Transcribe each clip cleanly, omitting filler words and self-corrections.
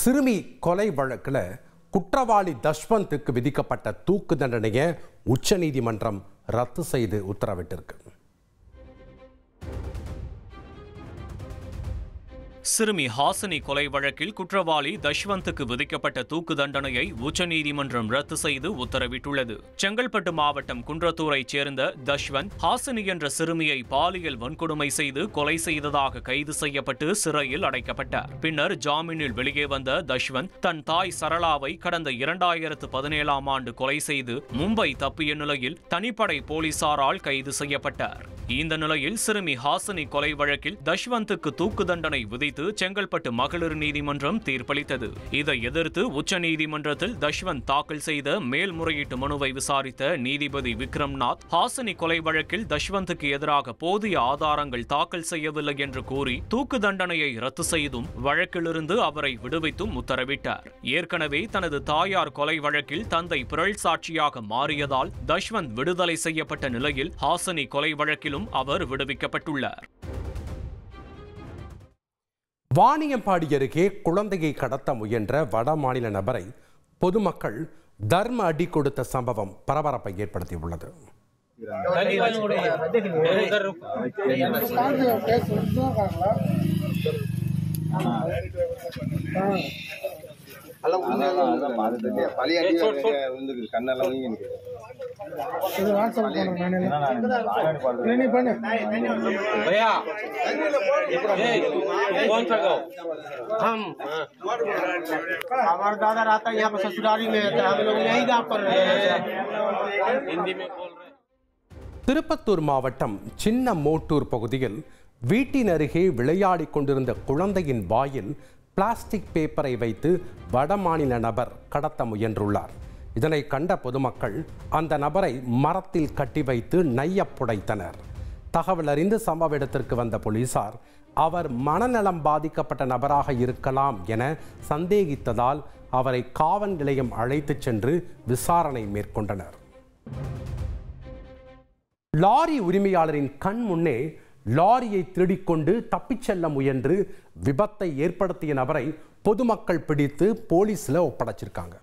சிறுமி கொலை வழக்கில் குற்றவாளி தஷ்வந்துக்கு விதிக்கப்பட்ட தூக்கு தண்டனையை உச்சநீதிமன்றம் ரத்து செய்து உத்தரவிட்டிருக்கு. சிறுமி ஹாசினி கொலை வழக்கில் குற்றவாளி தஷ்வந்துக்கு விதிக்கப்பட்ட தூக்கு தண்டனையை உச்சநீதிமன்றம் ரத்து செய்து உத்தரவிட்டுள்ளது. செங்கல்பட்டு மாவட்டம் குன்றத்தூரைச் சேர்ந்த தஷ்வந்த் ஹாசினி என்ற சிறுமியை பாலியல் வன்கொடுமை செய்து கொலை செய்ததாக கைது செய்யப்பட்டு சிறையில் அடைக்கப்பட்டார். பின்னர் ஜாமீனில் வெளியே வந்த தஷ்வந்த் தன் தாய் சரளாவை கடந்த 2017ஆம் ஆண்டு கொலை செய்து மும்பை தப்பிய நிலையில் தனிப்படை போலீசாரால் கைது செய்யப்பட்டார். இந்த நிலையில் சிறுமி ஹாசினி கொலை வழக்கில் தஷ்வந்துக்கு தூக்கு தண்டனை விதித்து செங்கல்பட்டு மகளிர் நீதிமன்றம் தீர்ப்பளித்தது. இதை எதிர்த்து உச்சநீதிமன்றத்தில் தஷ்வந்த் தாக்கல் செய்த மேல்முறையீட்டு மனுவை விசாரித்த நீதிபதி விக்ரம்நாத் ஹாசினி கொலை வழக்கில் தஷ்வந்துக்கு எதிராக போதிய ஆதாரங்கள் தாக்கல் செய்யவில்லை என்று கூறி தூக்கு தண்டனையை ரத்து செய்தும் வழக்கிலிருந்து அவரை விடுவித்தும் உத்தரவிட்டார். ஏற்கனவே தனது தாயார் கொலை வழக்கில் தந்தை பிறழ் சாட்சியாக மாறியதால் தஷ்வந்த் விடுதலை செய்யப்பட்ட நிலையில் ஹாசினி கொலை வழக்கிலும் அவர் விடுவிக்கப்பட்டுள்ளார். வாணியம்பாடி அருகே குழந்தையை கடத்த முயன்ற வட மாநில நபரை பொதுமக்கள் தர்ம அடி கொடுத்த சம்பவம் பரபரப்பை ஏற்படுத்தியுள்ளது. हमारा दादा रहता है यहाँ पर ससुराली में, हम लोग यही गाँव पर हिंदी में बोल रहे. திருப்பத்தூர் மாவட்டம் சின்ன மோட்டூர் பகுதியில் வீட்டின் அருகே விளையாடிக் கொண்டிருந்த குழந்தையின் வாயில் பிளாஸ்டிக் பேப்பரை வைத்து வடமாநில நபர் கடத்த முயன்றுள்ளார். இதனை கண்ட பொதுமக்கள் அந்த நபரை மரத்தில் கட்டி வைத்து நையப் புடைத்தனர். தகவல் அறிந்து சம்பவ இடத்திற்கு வந்த போலீசார் அவர் மனநலம் பாதிக்கப்பட்ட நபராக இருக்கலாம் என சந்தேகித்ததால் அவரை காவல் நிலையம் அழைத்துச் சென்று விசாரணை மேற்கொண்டனர். லாரி உரிமையாளரின் கண் முன்னே லாரியை திருடிக்கொண்டு தப்பிச் செல்ல முயன்று விபத்தை ஏற்படுத்திய நபரை பொதுமக்கள் பிடித்து போலீஸ்ல ஒப்படைச்சிருக்காங்க.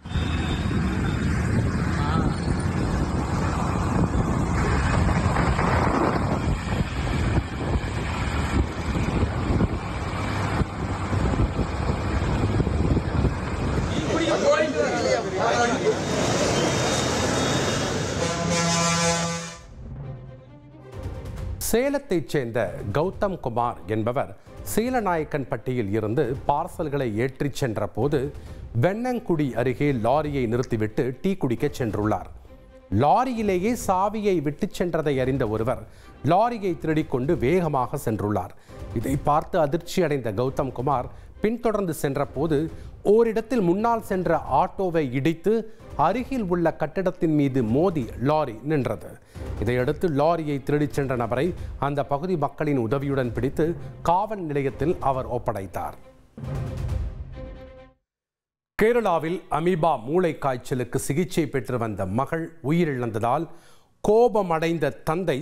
சேலத்தைச் சேர்ந்த கௌதம் குமார் என்பவர் சீலநாயக்கன்பட்டியில் இருந்து பார்சல்களை ஏற்றிச் சென்ற போது வெண்ணங்குடி அருகே லாரியை நிறுத்திவிட்டு டீ குடிக்க சென்றுள்ளார். லாரியிலேயே சாவியை விட்டு சென்றதை அறிந்த ஒருவர் லாரியை திருடிக்கொண்டு வேகமாக சென்றுள்ளார். இதை பார்த்து அதிர்ச்சி அடைந்த கௌதம் குமார் பின்தொடர்ந்து சென்ற போது ஓரிடத்தில் முன்னால் சென்ற ஆட்டோவை இடித்து அருகில் உள்ள கட்டிடத்தின் மீது மோதி லாரி நின்றது. இதையடுத்து லாரியை திருடிச் சென்ற நபரை அந்த பகுதி மக்களின் உதவியுடன் பிடித்து காவல் நிலையத்தில் அவர் ஒப்படைத்தார். கேரளாவில் அமீபா மூளை காய்ச்சலுக்கு சிகிச்சை பெற்று வந்த மகள் உயிரிழந்ததால் கோபமடைந்த தந்தை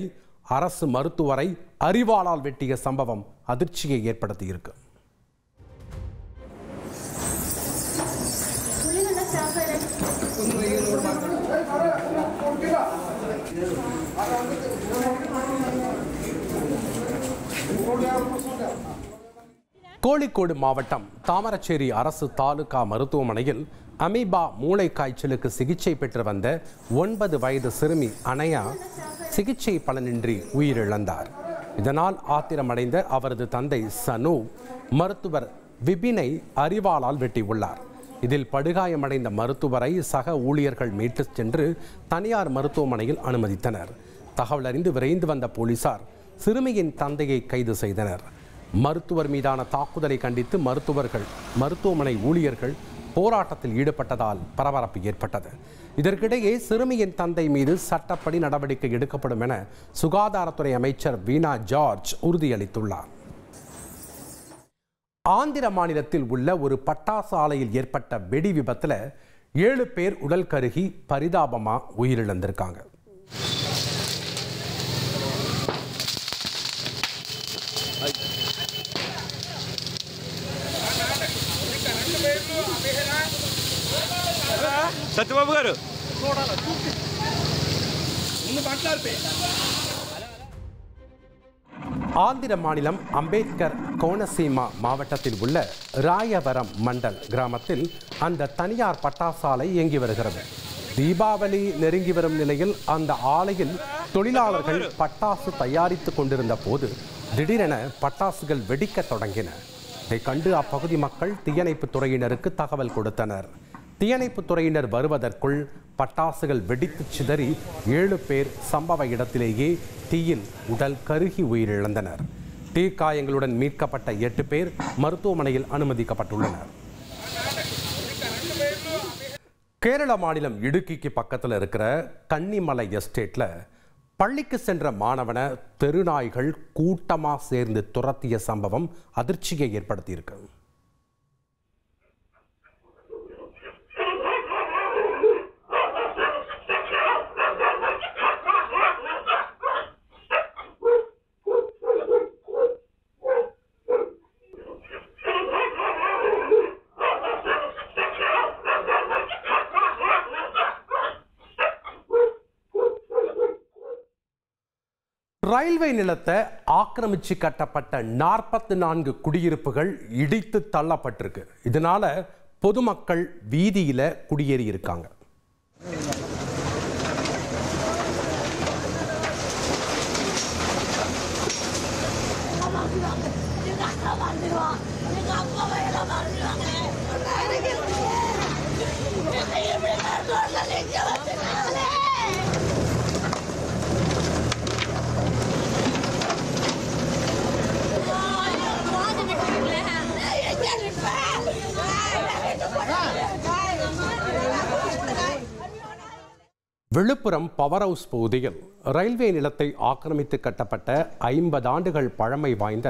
அரசு மருத்துவரை அரிவாளால் வெட்டிய சம்பவம் அதிர்ச்சியை ஏற்படுத்தியிருக்கு. கோழிக்கோடு மாவட்டம் தாமரச்சேரி அரசு தாலுகா மருத்துவமனையில் அமீபா மூளை காய்ச்சலுக்கு சிகிச்சை பெற்று வந்த 9 வயது சிறுமி அனயா சிகிச்சை பலனின்றி உயிரிழந்தார். இதனால் ஆத்திரமடைந்த அவரது தந்தை சனு மருத்துவர் விபினை அரிவாளால் வெட்டியுள்ளார். இதில் படுகாயமடைந்த மருத்துவரை சக ஊழியர்கள் மீட்டு சென்று தனியார் மருத்துவமனையில் அனுமதித்தனர். தகவல் அறிந்து விரைந்து வந்த போலீசார் சிறுமியின் தந்தையை கைது செய்தனர். மருத்துவர் மீதான தாக்குதலை கண்டித்து மருத்துவமனை ஊழியர்கள் போராட்டத்தில் ஈடுபட்டதால் பரபரப்பு ஏற்பட்டது. இதற்கிடையே சிறுமியின் தந்தை மீது சட்டப்படி நடவடிக்கை எடுக்கப்படும் என சுகாதாரத்துறை அமைச்சர் வீணா ஜார்ஜ் உறுதியளித்துள்ளார். ஆந்திர மாநிலத்தில் உள்ள ஒரு பட்டாசு ஆலையில் ஏற்பட்ட வெடி விபத்தில் 7 பேர் உடல் கருகி பரிதாபமா உயிரிழந்திருக்காங்க. సత్యబాబు గారు ஆந்திர மாநிலம் அம்பேத்கர் கோனசீமா மாவட்டத்தில் உள்ள ராயவரம் மண்டல் கிராமத்தில் அந்த தனியார் பட்டாசாலை இயங்கி வருகிறது. தீபாவளி நெருங்கி வரும் நிலையில் அந்த ஆலையில் தொழிலாளர்கள் பட்டாசு தயாரித்துக் கொண்டிருந்த போது திடீரென பட்டாசுகள் வெடிக்க தொடங்கின. இதை கண்டு அப்பகுதி மக்கள் தீயணைப்பு துறையினருக்கு தகவல் கொடுத்தனர். தீயணைப்பு துறையினர் வருவதற்குள் பட்டாசுகள் வெடித்து சிதறி 7 பேர் சம்பவ இடத்திலேயே தீயில் உடல் கருகி உயிரிழந்தனர். தீக்காயங்களுடன் மீட்கப்பட்ட 8 பேர் மருத்துவமனையில் அனுமதிக்கப்பட்டுள்ளனர். கேரள மாநிலம் இடுக்கிக்கு பக்கத்தில் இருக்கிற கன்னிமலை எஸ்டேட்ல பள்ளிக்கு சென்ற மாணவனை தெருநாய்கள் கூட்டமாக சேர்ந்து துரத்திய சம்பவம் அதிர்ச்சியை ஏற்படுத்தியிருக்கு. ரயில்வே நிலத்தை ஆக்கிரமிச்சு கட்டப்பட்ட 44 குடியிருப்புகள் இடித்து தள்ளப்பட்டிருக்கு. இதனால பொதுமக்கள் வீதியில குடியேறி இருக்காங்க. விழுப்புரம் பவர் ஹவுஸ் பகுதியில் ரயில்வே நிலத்தை ஆக்கிரமித்து கட்டப்பட்ட 50 ஆண்டுகள் பழமை வாய்ந்த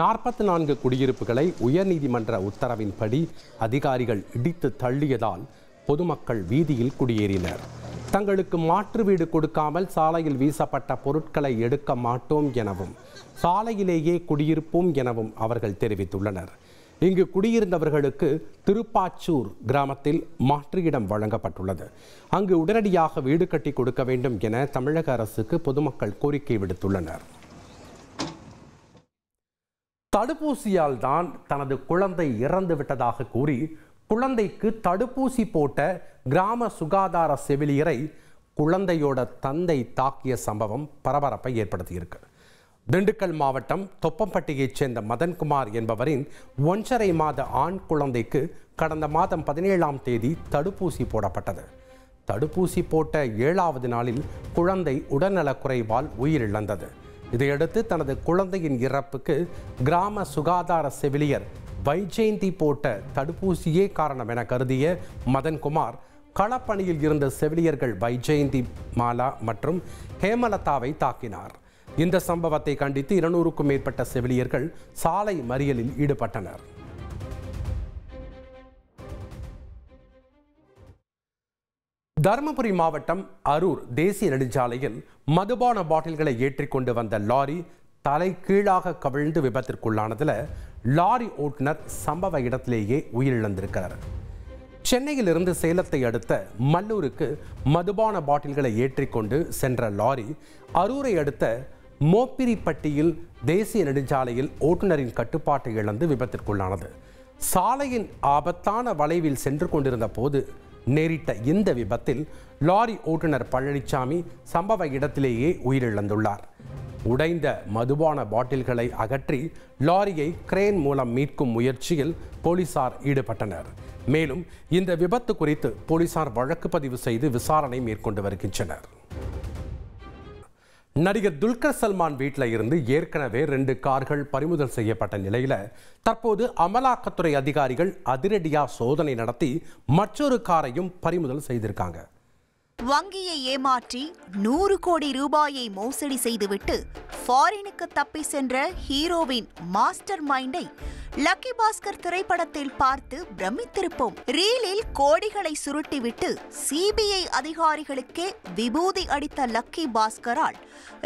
44 குடியிருப்புகளை உயர்நீதிமன்ற உத்தரவின்படி அதிகாரிகள் இடித்து தள்ளியதால் பொதுமக்கள் வீதியில் குடியேறினர். தங்களுக்கு மாற்று வீடு கொடுக்காமல் சாலையில் வீசப்பட்ட பொருட்களை எடுக்க மாட்டோம் எனவும் சாலையிலேயே குடியிருப்போம் எனவும் அவர்கள் தெரிவித்துள்ளனர். இங்கு குடியிருந்தவர்களுக்கு திருப்பாச்சூர் கிராமத்தில் மாற்று இடம் வழங்கப்பட்டுள்ளது. அங்கு உடனடியாக வீடு கட்டி கொடுக்க வேண்டும் என தமிழக அரசுக்கு பொதுமக்கள் கோரிக்கை விடுத்துள்ளனர். தடுப்பூசியால் தான் தனது குழந்தை இறந்து விட்டதாக கூறி குழந்தைக்கு தடுப்பூசி போட்ட கிராம சுகாதார செவிலியரை குழந்தையோட தந்தை தாக்கிய சம்பவம் பரபரப்பை ஏற்படுத்தியிருக்கு. திண்டுக்கல் மாவட்டம் தொப்பம்பட்டியைச் சேர்ந்த மதன்குமார் என்பவரின் 1.5 மாத ஆண் குழந்தைக்கு கடந்த மாதம் 17ஆம் தேதி தடுப்பூசி போடப்பட்டது. தடுப்பூசி போட்ட 7வது நாளில் குழந்தை உடல்நலக்குறைவால் உயிரிழந்தது. இதையடுத்து தனது குழந்தையின் இறப்புக்கு கிராம சுகாதார செவிலியர் வைஜெயந்தி போட்ட தடுப்பூசியே காரணம் என கருதிய மதன்குமார் களப்பணியில் இருந்த செவிலியர்கள் வைஜெயந்தி மாலா மற்றும் ஹேமலதாவை தாக்கினார். இந்த சம்பவத்தை கண்டித்து 200க்கும் மேற்பட்ட செவிலியர்கள் சாலை மறியலில் ஈடுபட்டனர். தருமபுரி மாவட்டம் அரூர் தேசிய நெடுஞ்சாலையில் மதுபான பாட்டில்களை ஏற்றிக்கொண்டு வந்த லாரி தலை கீழாக கவிழ்ந்து விபத்திற்குள்ளானதில் லாரி ஓட்டுநர் சம்பவ இடத்திலேயே உயிரிழந்திருக்கிறார். சென்னையிலிருந்து சேலத்தை அடுத்த மல்லூருக்கு மதுபான பாட்டில்களை ஏற்றிக்கொண்டு சென்ற லாரி அரூரை அடுத்த மோப்பிரிப்பட்டியில் தேசிய நெடுஞ்சாலையில் ஓட்டுநரின் கட்டுப்பாட்டை இழந்து விபத்திற்குள்ளானது. சாலையின் ஆபத்தான வளைவில் சென்று கொண்டிருந்த போது நேரிட்ட இந்த விபத்தில் லாரி ஓட்டுநர் பழனிசாமி சம்பவ இடத்திலேயே உயிரிழந்துள்ளார். உடைந்த மதுபான பாட்டில்களை அகற்றி லாரியை கிரேன் மூலம் மீட்கும் முயற்சியில் போலீசார் ஈடுபட்டனர். மேலும் இந்த விபத்து குறித்து போலீசார் வழக்கு பதிவு செய்து விசாரணை மேற்கொண்டு வருகின்றனர். நடிகர் துல்கர் சல்மான் வீட்டில் இருந்து ஏற்கனவே 2 கார்கள் பறிமுதல் செய்யப்பட்ட நிலையில் தற்போது அமலாக்கத்துறை அதிகாரிகள் அதிரடியாக சோதனை நடத்தி மற்றொரு காரையும் பறிமுதல் செய்திருக்காங்க. வங்கியை ஏமாற்றி 100 கோடி ரூபாயை மோசடி செய்துவிட்டு ஃபாரினுக்கு தப்பி சென்ற ஹீரோவின் மாஸ்டர் மைண்டை லக்கி பாஸ்கர் திரைப்படத்தில் பார்த்து பிரமித்திருப்போம். ரீலில் கோடிகளை சுருட்டிவிட்டு சிபிஐ அதிகாரிகளுக்கே விபூதி அடித்த லக்கி பாஸ்கரால்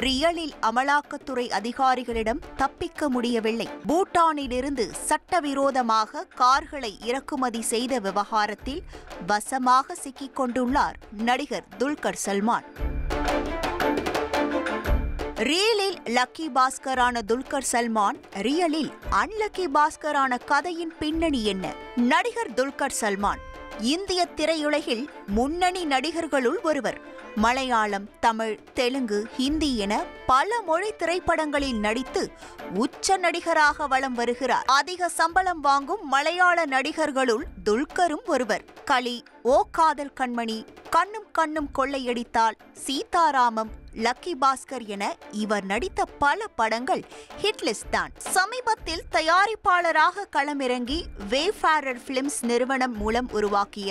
ரியலில் அமலாக்கத்துறை அதிகாரிகளிடம் தப்பிக்க முடியவில்லை. பூட்டானிலிருந்து சட்டவிரோதமாக கார்களை இறக்குமதி செய்த விவகாரத்தில் வசமாக சிக்கிக் கொண்டுள்ளார் நடிகர் துல்கர் சல்மான். ரீலில் லக்கி பாஸ்கரான துல்கர் சல்மான், ரியலில் அன்லக்கி பாஸ்கரான கதையின் பின்னணி என்ன? நடிகர் துல்கர் சல்மான் இந்திய திரையுலகில் முன்னணி நடிகர்களுள் ஒருவர். மலையாளம், தமிழ், தெலுங்கு, ஹிந்தி என பல மொழி திரைப்படங்களில் நடித்து உச்ச நடிகராக வலம் வருகிறார். அதிக சம்பளம் வாங்கும் மலையாள நடிகர்களுள் துல்கரும் ஒருவர். களி, ஓ காதல் கண்மணி, கண்ணும் கண்ணும் கொள்ளையடித்தால், சீதாராமம், லக்கி பாஸ்கர் என இவர் நடித்த பல படங்கள் ஹிட்லிஸ்ட் தான். சமீபத்தில் தயாரிப்பாளராக களமிறங்கி வேஃபேரர் பிலிம்ஸ் நிறுவனம் மூலம் உருவாக்கிய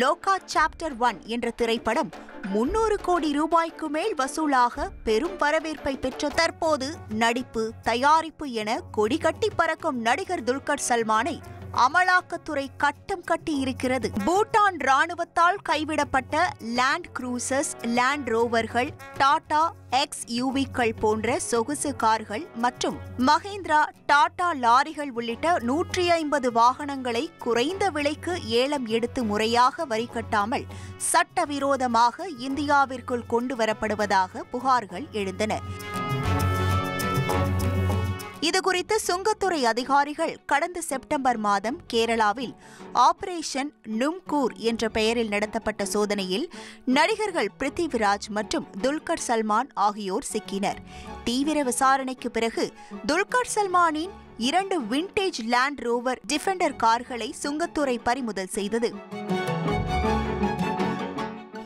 லோகா சாப்டர் 1 என்ற திரைப்படம் 300 கோடி ரூபாய்க்கு மேல் வசூலாக பெரும் வரவேற்பை பெற்ற தற்போது நடிப்பு, தயாரிப்பு என கொடிகட்டி பறக்கும் நடிகர் துல்கர் சல்மானை அமலாக்கத்துறை கட்டம் கட்டி இருக்கிறது. பூட்டான் ராணுவத்தால் கைவிடப்பட்ட லேண்ட் குரூசர்ஸ், லேண்ட் ரோவர்கள், டாடா XUV-க்கள் போன்ற சொகுசு கார்கள் மற்றும் மஹிந்திரா, டாடா லாரிகள் உள்ளிட்ட 150 வாகனங்களை குறைந்த விலைக்கு ஏலம் எடுத்து முறையாக வரி கட்டாமல் சட்டவிரோதமாக இந்தியாவிற்குள் கொண்டு வரப்படுவதாக புகார்கள் எழுந்தன. இதுகுறித்து சுங்கத்துறை அதிகாரிகள் கடந்த செப்டம்பர் மாதம் கேரளாவில் ஆபரேஷன் நும்கூர் என்ற பெயரில் நடத்தப்பட்ட சோதனையில் நடிகர்கள் பிருத்திவிராஜ் மற்றும் துல்கர் சல்மான் ஆகியோர் சிக்கினர். தீவிர விசாரணைக்கு பிறகு துல்கர் சல்மானின் 2 விண்டேஜ் லேண்ட் ரோவர் டிஃபெண்டர் கார்களை சுங்கத்துறை பறிமுதல் செய்தது.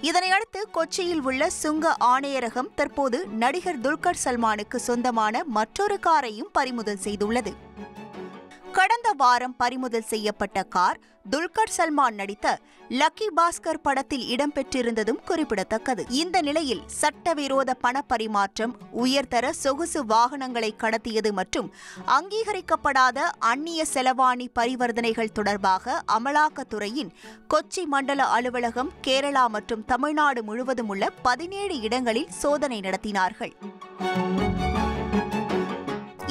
இதனையடுத்து கொச்சியில் உள்ள சுங்க ஆணையரகம் தற்போது நடிகர் துல்கர் சல்மானுக்கு சொந்தமான மற்றொரு காரையும் பறிமுதல் செய்துள்ளது. கடந்த வாரம் பறிமுதல் செய்யப்பட்ட கார் துல்கர் சல்மான் நடித்த லக்கி பாஸ்கர் படத்தில் இடம்பெற்றிருந்ததும் குறிப்பிடத்தக்கது. இந்த நிலையில் சட்டவிரோத பணப்பரிமாற்றம், உயர்தர சொகுசு வாகனங்களை கடத்தியது மற்றும் அங்கீகரிக்கப்படாத அந்நிய செலவாணி பரிவர்த்தனைகள் தொடர்பாக அமலாக்கத்துறையின் கொச்சி மண்டல அலுவலகம் கேரளா மற்றும் தமிழ்நாடு முழுவதும் உள்ள 17 இடங்களில் சோதனை நடத்தினார்கள்.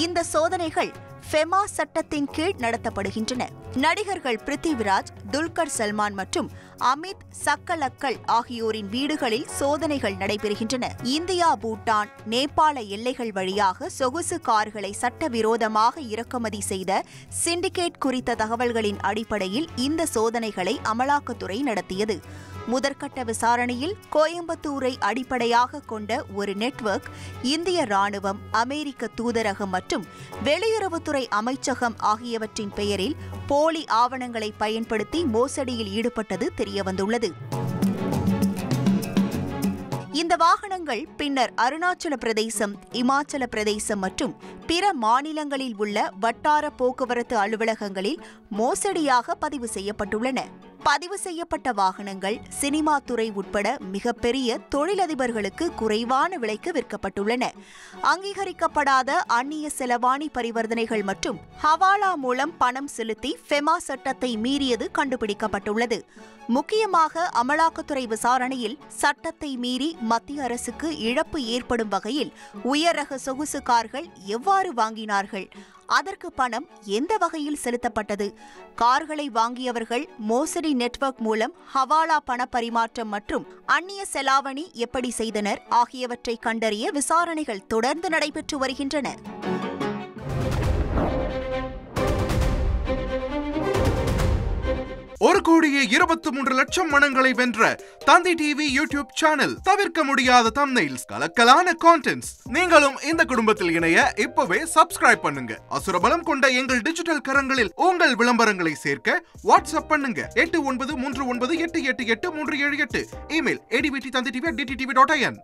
இந்த சோதனைகள் ஃபெமா சட்டத்தின் கீழ் நடத்தப்படுகின்றன. நடிகர்கள் பிருத்திவிராஜ், துல்கர் சல்மான் மற்றும் அமித் சக்கலக்கல் ஆகியோரின் வீடுகளில் சோதனைகள் நடைபெறுகின்றன. இந்தியா, பூட்டான், நேபாள எல்லைகள் வழியாக சொகுசு கார்களை சட்டவிரோதமாக இறக்குமதி செய்த சிண்டிகேட் குறித்த தகவல்களின் அடிப்படையில் இந்த சோதனைகளை அமலாக்கத்துறை நடத்தியது. முதற்கட்ட விசாரணையில் கோயம்புத்தூரை அடிப்படையாக கொண்ட ஒரு நெட்வொர்க் இந்திய ராணுவம், அமெரிக்க தூதரகம் மற்றும் வெளியுறவுத்துறை அமைச்சகம் ஆகியவற்றின் பெயரில் போலி ஆவணங்களை பயன்படுத்தி மோசடியில் ஈடுபட்டது தெரியவந்துள்ளது. இந்த வாகனங்கள் பின்னர் அருணாச்சல பிரதேசம், இமாச்சல பிரதேசம் மற்றும் பிற மாநிலங்களில் உள்ள வட்டார போக்குவரத்து அலுவலகங்களில் மோசடியாக பதிவு செய்யப்பட்டுள்ளன. பதிவு செய்யப்பட்ட வாகனங்கள் சினிமா துறை உட்பட மிகப்பெரிய தொழிலதிபர்களுக்கு குறைவான விலைக்கு விற்கப்பட்டுள்ளன. அங்கீகரிக்கப்படாத அந்நிய செலவாணி பரிவர்த்தனைகள் மற்றும் ஹவாலா மூலம் பணம் செலுத்தி ஃபெமா சட்டத்தை மீறியது கண்டுபிடிக்கப்பட்டுள்ளது. முக்கியமாக அமலாக்கத்துறை விசாரணையில் சட்டத்தை மீறி மத்திய அரசுக்கு இழப்பு ஏற்படும் வகையில் உயர் ரக சொகுசு கார்கள் எவ்வாறு வாங்கினார்கள், அதற்கு பணம் எந்த வகையில் செலுத்தப்பட்டது, கார்களை வாங்கியவர்கள் மோசடி நெட்வொர்க் மூலம் ஹவாலா பண பரிமாற்றம் மற்றும் அந்நிய செலாவணி எப்படி செய்தனர் ஆகியவற்றை கண்டறிய விசாரணைகள் தொடர்ந்து நடைபெற்று வருகின்றன. ஒரு கோடியே 23 லட்சம் மனங்களை வென்ற தந்தி டிவி யூடியூப் சேனல். தவிர்க்க முடியாத தம்ப்நெயில்ஸ், கலக்கலான கான்டென்ட்ஸ். நீங்களும் இந்த குடும்பத்தில் இணைய இப்பவே சப்ஸ்கிரைப் பண்ணுங்க. அசுரபலம் கொண்ட எங்கள் டிஜிட்டல் கரங்களில் உங்கள் விளம்பரங்களை சேர்க்க வாட்ஸ்அப் பண்ணுங்க. 8939888838. Email advt@dttv.in.